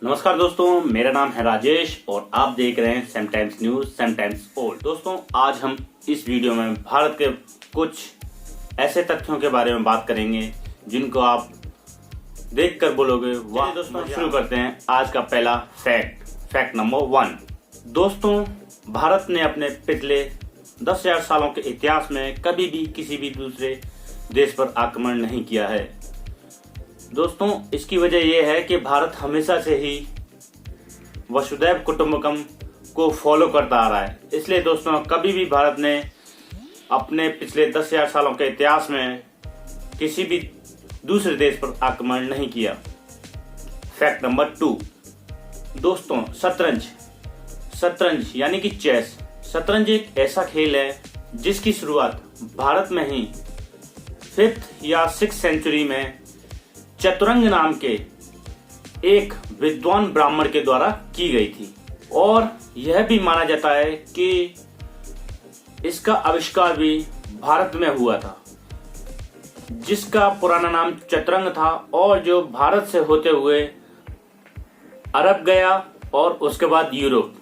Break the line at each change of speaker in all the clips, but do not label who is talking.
नमस्कार दोस्तों, मेरा नाम है राजेश और आप देख रहे हैं समटाइम्स न्यूज समटाइम्स ओल्ड। दोस्तों, आज हम इस वीडियो में भारत के कुछ ऐसे तथ्यों के बारे में बात करेंगे जिनको आप देखकर बोलोगे वाह। दोस्तों, शुरू करते हैं आज का पहला फैक्ट नंबर 1। दोस्तों, भारत ने अपने पिछले 10,000 सालों के इतिहास में कभी भी किसी भी दूसरे देश पर आक्रमण नहीं किया है। दोस्तों, इसकी वजह यह है कि भारत हमेशा से ही वसुधैव कुटुंबकम को फॉलो करता आ रहा है। इसलिए दोस्तों, कभी भी भारत ने अपने पिछले 10,000 सालों के इतिहास में किसी भी दूसरे देश पर आक्रमण नहीं किया। Fact number 2। दोस्तों, शतरंज यानी कि चेस। शतरंज एक ऐसा खेल है जिसकी शुरुआत भारत में ही 5th या 6th सेंचुरी में चतुरंग नाम के एक विद्वान ब्राह्मण के द्वारा की गई थी और यह भी माना जाता है कि इसका आविष्कार भी भारत में हुआ था, जिसका पुराना नाम चतुरंग था और जो भारत से होते हुए अरब गया और उसके बाद यूरोप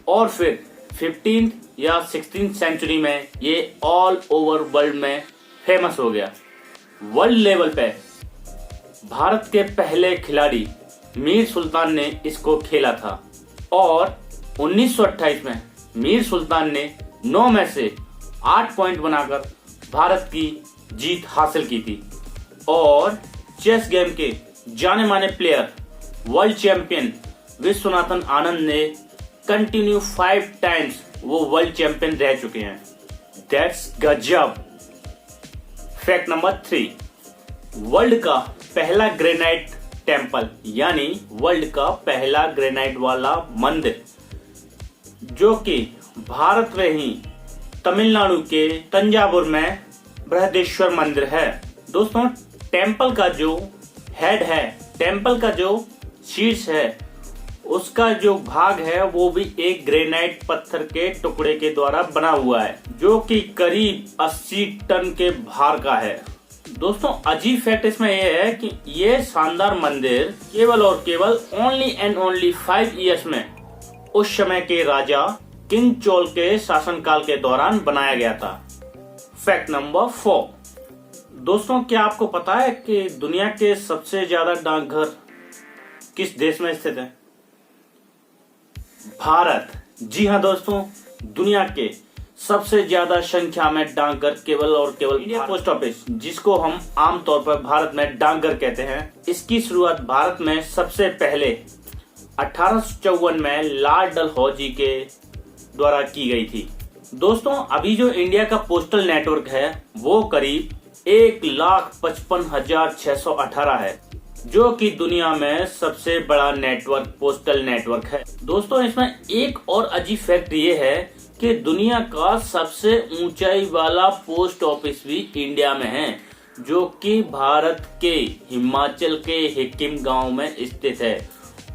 और फिर 15th या 16th सेंचुरी में ये ऑल ओवर वर्ल्ड में फेमस हो गया। वर्ल्ड लेवल पे भारत के पहले खिलाड़ी मीर सुल्तान ने इसको खेला था और 1928 में मीर सुल्तान ने 9 में से 8 पॉइंट बनाकर भारत की जीत हासिल की थी। और चेस गेम के जाने माने player world champion Viswanathan Anand ने कंटिन्यू 5 टाइम्स वो वर्ल्ड चैंपियन रह चुके हैं। दैट्स गजब। Fact number 3। वर्ल्ड का पहला ग्रेनाइट टेम्पल यानी वर्ल्ड का पहला ग्रेनाइट वाला मंदिर जो कि भारत में ही तमिलनाडु के तंजावुर में बृहदेश्वर मंदिर है। दोस्तों, टेम्पल का जो हेड है, टेम्पल का जो शीर्ष है, उसका जो भाग है वो भी एक ग्रेनाइट पत्थर के टुकड़े के द्वारा बना हुआ है जो कि करीब 80 टन के भार का है। दोस्तों, अजीब फैक्ट इसमें यह है कि ये शानदार मंदिर केवल और केवल ओनली एंड ओनली 5 इयर्स में उस समय के राजा किंग चोल के शासनकाल के दौरान बनाया गया था। Fact number 4। दोस्तों, क्या आपको पता है कि दुनिया के सबसे ज्यादा डाकघर किस देश में स्थित है? भारत। जी हाँ दोस्तों, दुनिया के सबसे ज्यादा संख्या में डाकघर केवल और केवल इंडिया पोस्ट ऑफिस, जिसको हम आमतौर पर भारत में डाकघर कहते हैं, इसकी शुरुआत भारत में सबसे पहले 1854 में लॉर्ड डलहौजी के द्वारा की गई थी। दोस्तों, अभी जो इंडिया का पोस्टल नेटवर्क है वो करीब 1,55,618 है, जो कि दुनिया में सबसे बड़ा नेटवर्क पोस्टल नेटवर्क है। दोस्तों, इसमें एक और अजीब फैक्ट ये है कि दुनिया का सबसे ऊंचाई वाला पोस्ट ऑफिस भी इंडिया में है, जो कि भारत के हिमाचल के हिक्किम गांव में स्थित है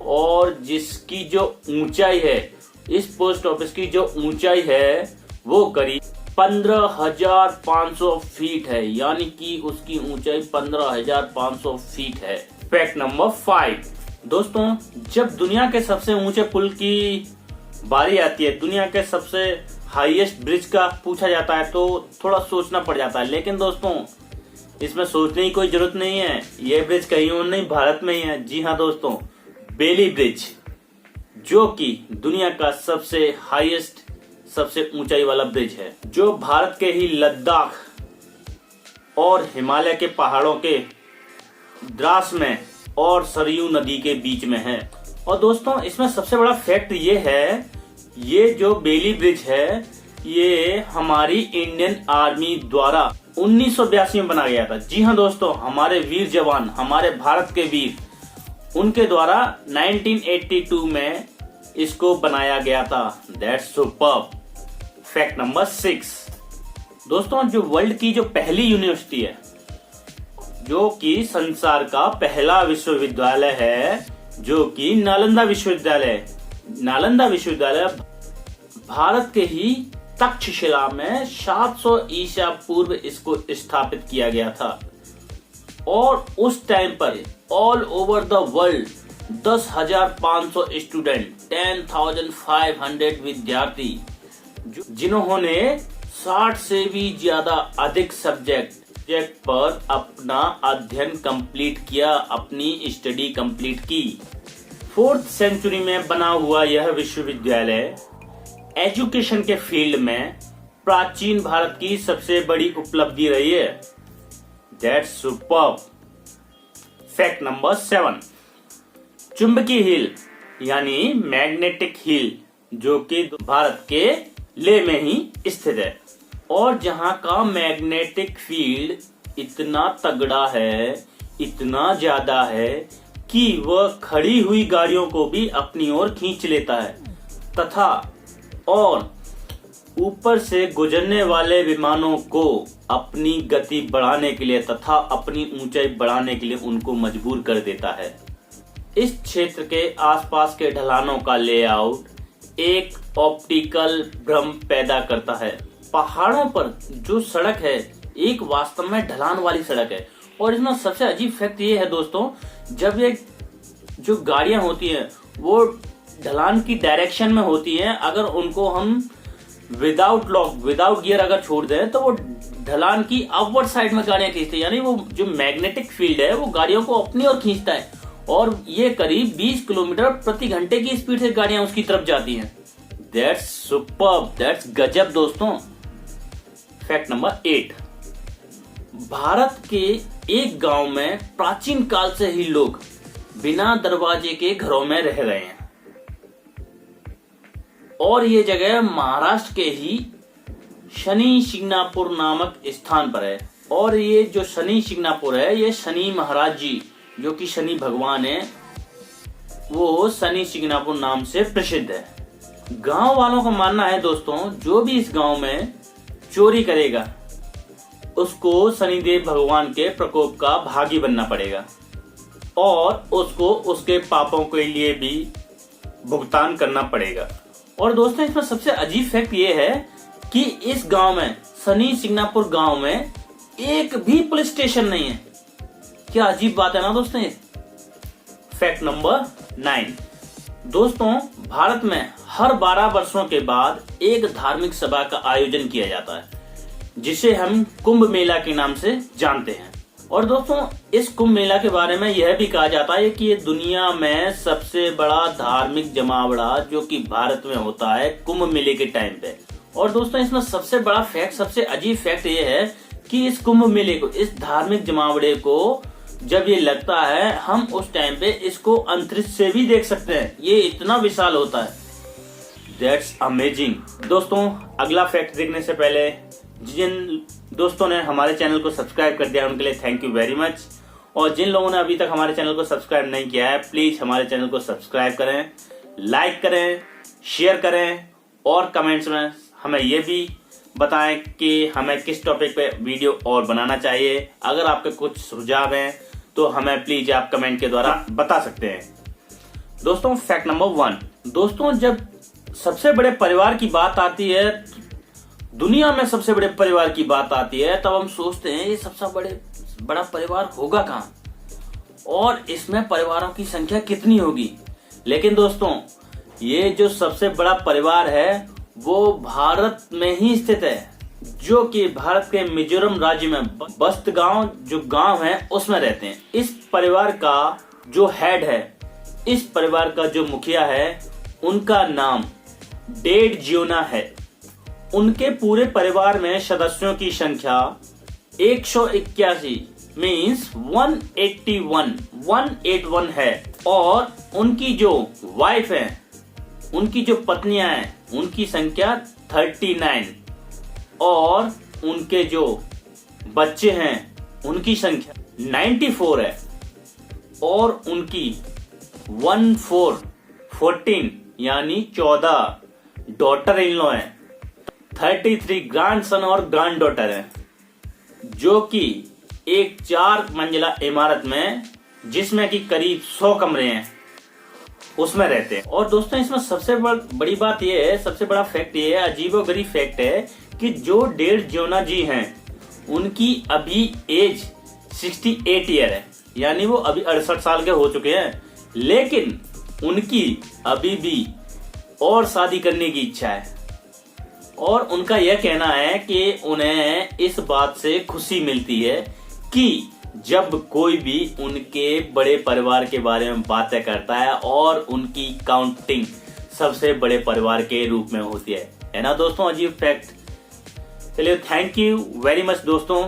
और जिसकी जो ऊंचाई है, इस पोस्ट ऑफिस की जो ऊंचाई है वो करीब 15,500 फीट है, यानी कि उसकी ऊंचाई 15,500 फीट है। Fact number 5। दोस्तों, जब दुनिया के सबसे ऊंचे पुल की बारी आती है, दुनिया के सबसे हाईएस्ट ब्रिज का पूछा जाता है तो थोड़ा सोचना पड़ जाता है, लेकिन दोस्तों इसमें सोचने की कोई जरूरत नहीं है। ये ब्रिज कहीं और नहीं, भारत में ही है। जी हाँ दोस्तों, बेली ब्रिज, जो कि दुनिया का सबसे हाईएस्ट, सबसे ऊंचाई वाला ब्रिज है, जो भारत के ही लद्दाख और हिमालय के पहाड़ों के द्रास में और सरयू नदी के बीच में है। और दोस्तों, इसमें सबसे बड़ा फैक्ट ये है, ये जो बेली ब्रिज है ये हमारी इंडियन आर्मी द्वारा 1982 में बनाया गया था। जी हाँ दोस्तों, हमारे वीर जवान, हमारे भारत के वीर, उनके द्वारा 1982 में इसको बनाया गया था। That's superb. Fact number 6। दोस्तों, जो वर्ल्ड की जो पहली यूनिवर्सिटी है, जो कि संसार का पहला विश्वविद्यालय है, जो कि नालंदा विश्वविद्यालय भारत के ही तक्षशिला में 700 ईसा पूर्व इसको स्थापित किया गया था और उस टाइम पर all over the world 10,500 student, 10,500 विद्यार्थी जिन्होंने 60 से भी ज्यादा अधिक सब्जेक्ट पर अपना अध्ययन कंप्लीट किया, अपनी स्टडी कंप्लीट की। 4th सेंचुरी में बना हुआ यह विश्वविद्यालय एजुकेशन के फील्ड में प्राचीन भारत की सबसे बड़ी उपलब्धि रही है। That's superb. फैक्ट नंबर 7, चुंबकीय हिल यानी मैग्नेटिक हिल, जो कि भारत के लेह में ही स्थित है और जहां का मैग्नेटिक फील्ड इतना तगड़ा है, इतना ज्यादा है कि वह खड़ी हुई गाड़ियों को भी अपनी ओर खींच लेता है तथा और ऊपर से गुजरने वाले विमानों को अपनी गति बढ़ाने के लिए तथा अपनी ऊंचाई बढ़ाने के लिए उनको मजबूर कर देता है। इस क्षेत्र के आसपास के ढलानों का लेआउट एक ऑप्टिकल भ्रम पैदा करता है। पहाड़ों पर जो सड़क है एक वास्तव में ढलान वाली सड़क है और इसमें सबसे अजीब फैक्ट ये है दोस्तों, जब ये जो गाड़ियां होती हैं वो ढलान की डायरेक्शन में होती हैं, अगर उनको हम विदाउट लॉक विदाउट गियर अगर छोड़ दें तो वो ढलान की अपवर्ड साइड में गाड़ियां खींचती है, यानी वो जो मैग्नेटिक फील्ड है वो गाड़ियों को अपनी ओर खींचता है और ये करीब 20 किलोमीटर प्रति घंटे की स्पीड से गाड़ियां उसकी तरफ जाती हैं। दैट्स सुपर्ब, दैट्स गजब दोस्तों। फैक्ट नंबर 8, भारत के एक गांव में प्राचीन काल से ही लोग बिना दरवाजे के घरों में रह रहे हैं और ये जगह महाराष्ट्र के ही शनि शिंगणापुर नामक स्थान पर है और ये जो शनि शिंगणापुर है ये शनि महाराज जी जो कि शनि भगवान है वो शनि शिंगणापुर नाम से प्रसिद्ध है। गांव वालों का मानना है दोस्तों, जो भी इस गांव में चोरी करेगा उसको शनिदेव भगवान के प्रकोप का भागी बनना पड़ेगा और उसको उसके पापों के लिए भी भुगतान करना पड़ेगा। और दोस्तों इसमें सबसे अजीब फैक्ट ये है कि इस गांव में शनि शिंगणापुर गांव में एक भी पुलिस स्टेशन नहीं है। क्या अजीब बात है ना दोस्तों। फैक्ट नंबर 9, दोस्तों भारत में हर 12 वर्षों के बाद एक धार्मिक सभा का आयोजन किया जाता है जिसे हम कुंभ मेला के नाम से जानते हैं। और दोस्तों इस कुंभ मेला के बारे में यह भी कहा जाता है कि ये दुनिया में सबसे बड़ा धार्मिक जमावड़ा जो कि भारत में होता है कुंभ मेले के टाइम पे। और दोस्तों इसमें सबसे बड़ा फैक्ट, सबसे अजीब फैक्ट ये है कि इस कुंभ मेले को, इस धार्मिक जमावड़े को जब ये लगता है हम उस टाइम पे इसको अंतरिक्ष से भी देख सकते हैं, ये इतना विशाल होता है। That's amazing. दोस्तों अगला फैक्ट देखने से पहले जिन दोस्तों ने हमारे चैनल को सब्सक्राइब कर दिया उनके लिए थैंक यू वेरी मच, और जिन लोगों ने अभी तक हमारे चैनल को सब्सक्राइब नहीं किया है प्लीज हमारे चैनल को सब्सक्राइब करें, लाइक करें, शेयर करें और कमेंट्स में हमें ये भी बताएं कि हमें किस टॉपिक पे वीडियो और बनाना चाहिए। अगर आपके कुछ सुझाव हैं तो हमें प्लीज आप कमेंट के द्वारा बता सकते हैं। दोस्तों फैक्ट नंबर 1, दोस्तों जब सबसे बड़े परिवार की बात आती है, दुनिया में सबसे बड़े परिवार की बात आती है, तब हम सोचते हैं ये सबसे बड़ा परिवार होगा कहाँ और इसमें परिवारों की संख्या कितनी होगी। लेकिन दोस्तों ये जो सबसे बड़ा परिवार है वो भारत में ही स्थित है, जो कि भारत के मिजोरम राज्य में बस्त गांव जो गांव है उसमें रहते हैं। इस परिवार का जो हेड है, इस परिवार का जो मुखिया है, उनका नाम डेड जियोना है। उनके पूरे परिवार में सदस्यों की संख्या 181 मीन्स 181 है और उनकी जो वाइफ है, उनकी जो पत्नियां हैं, उनकी संख्या 39 और उनके जो बच्चे हैं उनकी संख्या 94 है और उनकी 14 यानी 14 डॉटर इन लॉ है, 33 ग्रैंड सन और ग्रैंड डॉटर है, जो कि एक 4 मंजिला इमारत में जिसमें कि करीब 100 कमरे हैं उसमें रहते हैं। और दोस्तों इसमें सबसे बड़ी बात यह है, सबसे बड़ा फैक्ट ये है, अजीबोगरीब फैक्ट है कि जो डेड जियोना जी हैं उनकी अभी एज 68 ईयर है, यानी वो अभी 68 साल के हो चुके हैं। लेकिन उनकी अभी भी और शादी करने की इच्छा है और उनका यह कहना है कि उन्हें इस बात से खुशी मिलती है कि जब कोई भी उनके बड़े परिवार के बारे में बातें करता है और उनकी काउंटिंग सबसे बड़े परिवार के रूप में होती है ना दोस्तों। अजीब फैक्ट। चलिए, थैंक यू वेरी मच दोस्तों।